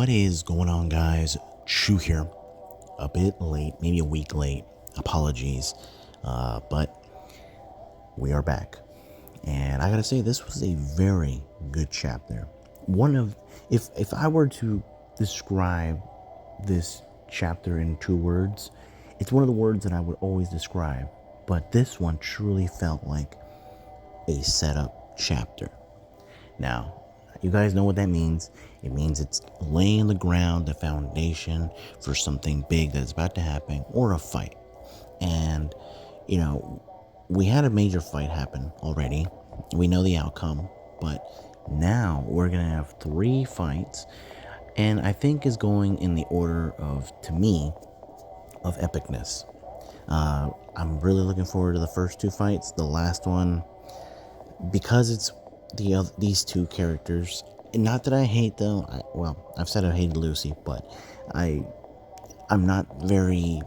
What is going on, guys? Chu here. A bit late, maybe a week late. Apologies. But we are back. And I gotta say, this was a very good chapter. If I were to describe this chapter in 2 words, it's one of the words that I would always describe. But this one truly felt like a setup chapter. Now, you guys know what that means. It means it's laying the ground, the foundation for something big that's about to happen, or a fight. And, we had a major fight happen already. We know the outcome, but now we're going to have 3 fights, and I think is going in the order of, to me, of epicness. I'm really looking forward to the first 2 fights. The last one, because it's these 2 characters, not that I hate them. I've said I hated Lucy, but I'm not very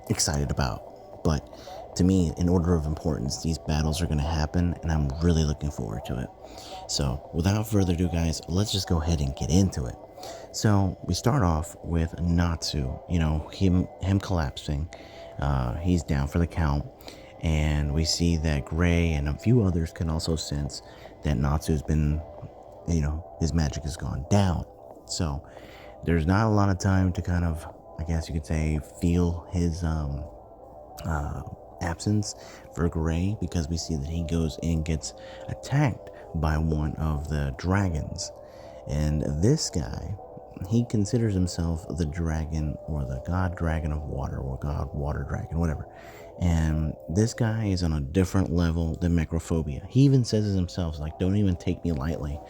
excited about. But to me, in order of importance, these battles are going to happen, and I'm really looking forward to it. So without further ado, guys, let's just go ahead and get into it. So we start off with Natsu, him collapsing. He's down for the count. And we see that Gray and a few others can also sense that Natsu's been, his magic has gone down. So there's not a lot of time to kind of, I guess you could say, feel his absence for Gray, because we see that he goes and gets attacked by one of the dragons. And this guy, he considers himself the dragon, or the god dragon of water, or god water dragon, whatever. And this guy is on a different level than Macrophobia. He even says it himself, like, don't even take me lightly.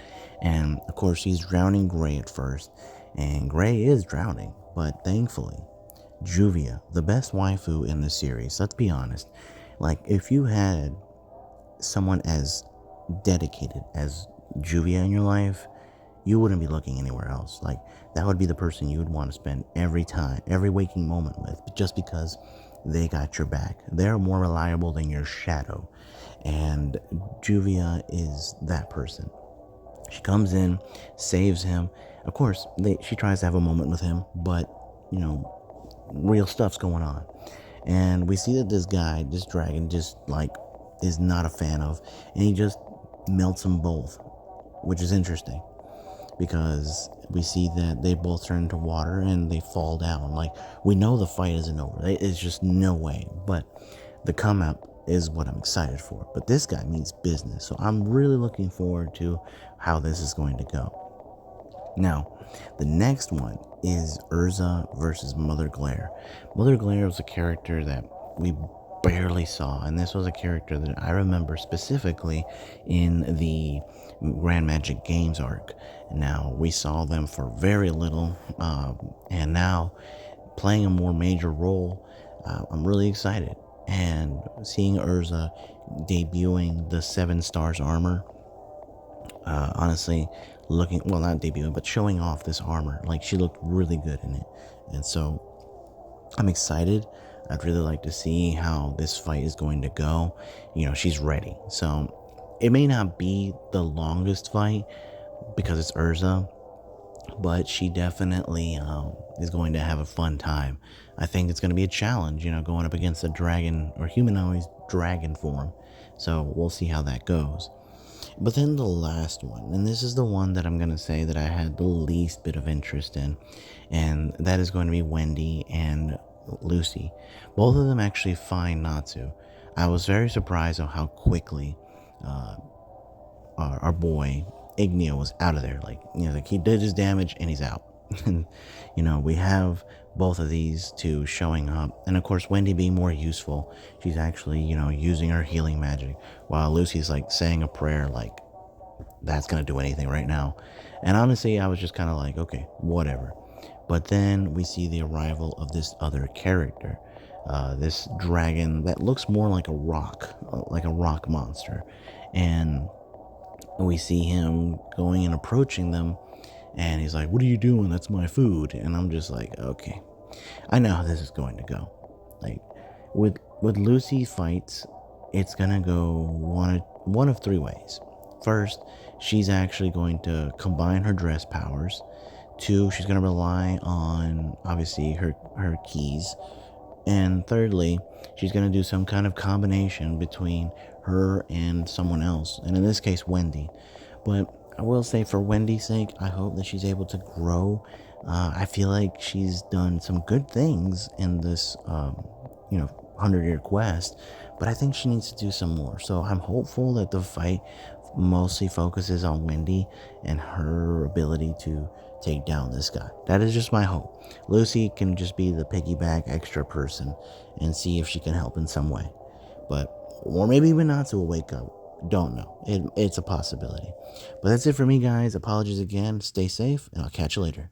And of course, he's drowning Gray at first, and Gray is drowning. But thankfully, Juvia, the best waifu in the series, let's be honest, like, if you had someone as dedicated as Juvia in your life, you wouldn't be looking anywhere else. Like, that would be the person you would want to spend every waking moment with, just because they got your back. They're more reliable than your shadow. And Juvia is that person. She comes in, saves him. Of course, she tries to have a moment with him, but, real stuff's going on. And we see that this guy, this dragon, just, is not a fan of, and he just melts them both, which is interesting, because we see that they both turn into water and they fall down. Like, we know the fight isn't over. It's just no way. But the come up is what I'm excited for. But this guy means business. So I'm really looking forward to how this is going to go. Now, the next one is Urza versus Mother Glare. Mother Glare was a character that we barely saw, and this was a character that I remember specifically in the Grand Magic Games arc. Now, we saw them for very little, and now playing a more major role. I'm really excited, and seeing Urza debuting the 7 stars armor, honestly, not debuting, but showing off this armor, like, she looked really good in it. And so I'm excited. I'd really like to see how this fight is going to go. She's ready. So it may not be the longest fight because it's Urza, but she definitely is going to have a fun time. I think it's going to be a challenge, going up against a dragon, or humanoid dragon form. So we'll see how that goes. But then the last one, and this is the one that I'm going to say that I had the least bit of interest in, and that is going to be Wendy and Lucy. Both of them actually find Natsu. I was very surprised at how quickly our boy Igneo was out of there. Like he did his damage and he's out. And we have both of these two showing up, and of course Wendy being more useful. She's actually using her healing magic, while Lucy's saying a prayer, like that's gonna do anything right now. And honestly, I was just kind of like, okay, whatever. But then we see the arrival of this other character, this dragon that looks more like a rock monster. And we see him going and approaching them, and he's like, what are you doing? That's my food. And I'm just like, okay, I know how this is going to go. Like, with Lucy fights, it's gonna go one of 3 ways. First, she's actually going to combine her dress powers Two, she's going to rely on obviously her keys. And thirdly, she's going to do some kind of combination between her and someone else, and in this case, Wendy. But I will say, for Wendy's sake, I hope that she's able to grow. I feel like she's done some good things in this, 100-year quest, but I think she needs to do some more. So I'm hopeful that the fight mostly focuses on Wendy and her ability to take down this guy. That is just my hope. Lucy can just be the piggyback extra person and see if she can help in some way. But, or maybe Minato will wake up. Don't know. It's a possibility. But that's it for me, guys. Apologies again. Stay safe, and I'll catch you later.